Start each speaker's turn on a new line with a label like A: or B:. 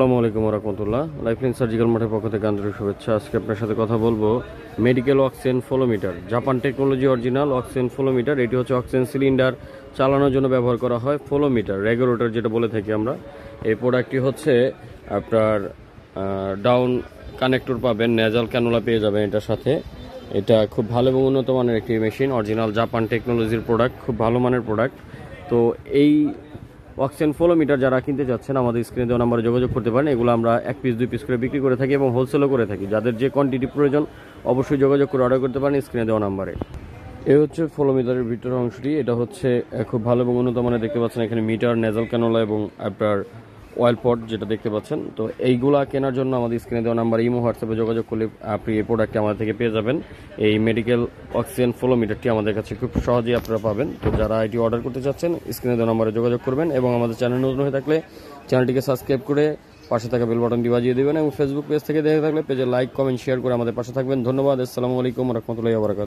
A: আসসালামু আলাইকুম রহমতুল্লাহ। Lifeline surgical মাঠের পক্ষ থেকে আন্তরিক শুভেচ্ছা। আজকে আপনার সাথে কথা বলবো medical oxygen flowmeter, Japan technology original oxygen flowmeter. এটি হচ্ছে অক্সিজেন সিলিন্ডার চালানোর জন্য ব্যবহার করা হয় ফ্লোমিটার, রেগুলেটর যেটা বলে থাকি আমরা। এই প্রোডাক্টটি হচ্ছে আপনার ডাউন কানেক্টর পাবেন, নেজাল ক্যানুলা পেয়ে যাবেন এটার সাথে। এটা খুব ভালো এবং উন্নত মানের একটি মেশিন, অরিজিনাল জাপান টেকনোলজির প্রোডাক্ট, খুব ভালো মানের প্রোডাক্ট। তো এই অক্সিজেন ফ্লোমিটার যারা কিনতে যাচ্ছেন আমাদের স্ক্রিনে দেওয়া নাম্বারে যোগাযোগ করতে পারেন। এগুলো আমরা 1 পিস 2 পিস করে বিক্রি করে থাকি এবং হোলসেলও করে থাকি। যাদের যে কোয়ান্টিটি প্রয়োজন অবশ্যই যোগাযোগ করে অর্ডার করতে পারেন স্ক্রিনে দেওয়া নাম্বারে। এই হচ্ছে ফ্লোমিটারের ভিতরের অংশটি। এটা হচ্ছে খুব ভালো এবং উন্নত মানের, দেখতে পাচ্ছেন এখানে মিটার, নেজাল ক্যানোলা এবং আপনার অয়েল পট যেটা দেখতে পাচ্ছেন। তো এইগুলা কেনার জন্য আমাদের স্ক্রিনে দেওয়া নাম্বার ইমো হোয়াটসঅ্যাপে যোগাযোগ করলে আপনি এই প্রোডাক্টটি আমাদের থেকে পেয়ে যাবেন। এই মেডিকেল অক্সিজেন ফ্লোমিটারটি আমাদের কাছে খুব সহজেই আপনারা পাবেন। তো যারা এটি অর্ডার করতে চাচ্ছেন স্ক্রিনে দেওয়া নাম্বারে যোগাযোগ করবেন এবং আমাদের চ্যানেল নতুন হয়ে থাকলে চ্যানেলটিকে সাবস্ক্রাইব করে পাশে থাকা বেল বাটনটি বাজিয়ে দেবেন এবং ফেসবুক পেজ থেকে দেখে থাকলে পেজে লাইক, কমেন্ট, শেয়ার করে আমাদের পাশে থাকবেন। ধন্যবাদ। আসসালামু আলাইকুম রহমতুল্লাহি ওয়া বারাকাতুহু।